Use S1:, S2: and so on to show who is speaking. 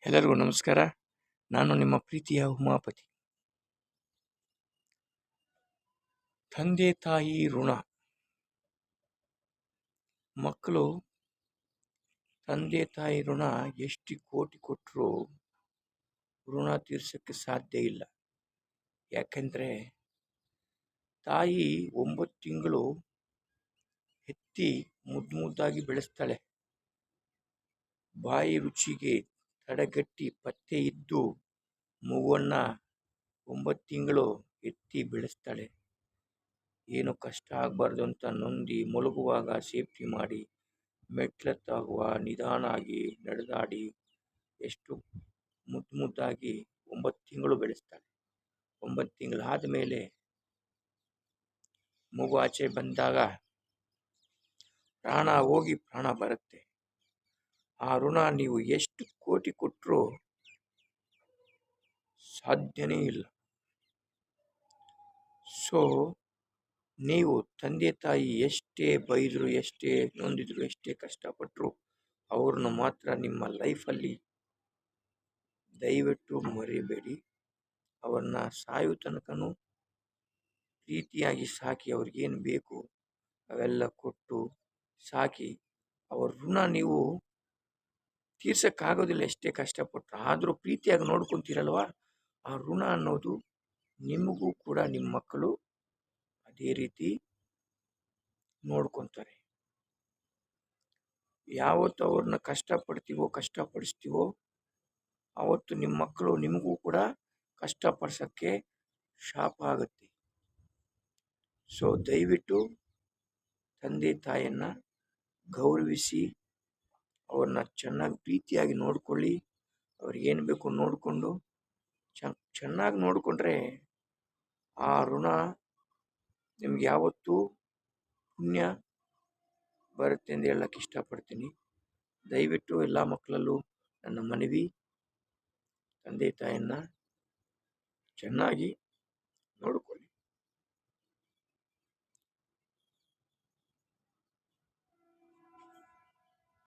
S1: ಎಲ್ಲರಿಗೂ ನಮಸ್ಕಾರ. ನಾನು ನಿಮ್ಮ ಪ್ರೀತಿಯ ಉಮಾಪತಿ. ತಂದೆ ತಾಯಿ ಋಣ. ಮಕ್ಕಳು ತಂದೆ ತಾಯಿ ಋಣ ಎಷ್ಟು ಕೋಟಿ ಕೊಟ್ಟರು ಋಣ ತೀರ್ಸೋಕ್ಕೆ ಸಾಧ್ಯ ಇಲ್ಲ. ಯಾಕೆಂದರೆ ತಾಯಿ 9 ತಿಂಗಳು ಎತ್ತಿ ಮುದ್ದಾಗಿ ಬೆಳೆಸ್ತಾಳೆ. ಬಾಯಿ ರುಚಿಗೆ ತಡೆಗಟ್ಟಿ ಪತ್ತೆ ಇದ್ದು ಮಗುವನ್ನು 9 ತಿಂಗಳು ಎತ್ತಿ ಬೆಳೆಸ್ತಾಳೆ. ಏನು ಕಷ್ಟ ಆಗಬಾರ್ದು ಅಂತ ನೊಂದು ಮಲಗುವಾಗ ಸೇಫ್ಟಿ ಮಾಡಿ, ಮೆಟ್ಲತ್ತಾಗುವ ನಿಧಾನಾಗಿ ನಡೆದಾಡಿ ಎಷ್ಟು ಮುದ್ದಾಗಿ 9 ತಿಂಗಳು ಬೆಳೆಸ್ತಾಳೆ. 9 ತಿಂಗಳಾದ ಮೇಲೆ ಮಗು ಆಚೆ ಬಂದಾಗ ಪ್ರಾಣ ಹೋಗಿ ಪ್ರಾಣ ಬರುತ್ತೆ. ಆ ಋಣ ನೀವು ಎಷ್ಟು ಕೋಟಿ ಕೊಟ್ಟರೂ ಸಾಧ್ಯನೇ ಇಲ್ಲ. ಸೊ ನೀವು ತಂದೆ ತಾಯಿ ಎಷ್ಟೇ ಬೈದರು, ಎಷ್ಟೇ ನೊಂದಿದ್ರು, ಎಷ್ಟೇ ಕಷ್ಟಪಟ್ಟರು ಅವ್ರನ್ನ ಮಾತ್ರ ನಿಮ್ಮ ಲೈಫಲ್ಲಿ ದಯವಿಟ್ಟು ಮರಿಬೇಡಿ. ಅವ್ರನ್ನ ಸಾಯೋ ತನಕನೂ ಪ್ರೀತಿಯಾಗಿ ಸಾಕಿ, ಅವ್ರಿಗೇನು ಬೇಕು ಅವೆಲ್ಲ ಕೊಟ್ಟು ಸಾಕಿ. ಅವ್ರ ಋಣ ನೀವು ತೀರ್ಸೋಕ್ಕಾಗೋದಿಲ್ಲ ಎಷ್ಟೇ ಕಷ್ಟಪಟ್ಟರು. ಆದರೂ ಪ್ರೀತಿಯಾಗಿ ನೋಡ್ಕೊತೀರಲ್ವ, ಆ ಋಣ ಅನ್ನೋದು ನಿಮಗೂ ಕೂಡ ನಿಮ್ಮ ಮಕ್ಕಳು ಅದೇ ರೀತಿ ನೋಡ್ಕೊತಾರೆ. ಯಾವತ್ತು ಅವ್ರನ್ನ ಕಷ್ಟಪಡಿಸ್ತೀವೋ ಆವತ್ತು ನಿಮ್ಮ ಮಕ್ಕಳು ನಿಮಗೂ ಕೂಡ ಕಷ್ಟಪಡಿಸೋಕ್ಕೆ ಶಾಪ ಆಗುತ್ತೆ. ಸೊ ದಯವಿಟ್ಟು ತಂದೆ ತಾಯಿಯನ್ನು ಗೌರವಿಸಿ, ಅವ್ರನ್ನ ಚೆನ್ನಾಗಿ ಪ್ರೀತಿಯಾಗಿ ನೋಡ್ಕೊಳ್ಳಿ. ಅವ್ರಿಗೇನು ಬೇಕು ನೋಡಿಕೊಂಡು ಚೆನ್ನಾಗಿ ನೋಡಿಕೊಂಡ್ರೆ ಆ ಋಣ ನಿಮ್ಗೆ ಯಾವತ್ತೂ ಪುಣ್ಯ ಬರುತ್ತೆ ಎಂದು ಹೇಳಕ್ಕೆ ಇಷ್ಟಪಡ್ತೀನಿ. ದಯವಿಟ್ಟು ಎಲ್ಲ ಮಕ್ಕಳಲ್ಲೂ ನನ್ನ ಮನವಿ, ತಂದೆ ತಾಯಿಯನ್ನು ಚೆನ್ನಾಗಿ ನೋಡಿಕೊಳ್ಳಿ.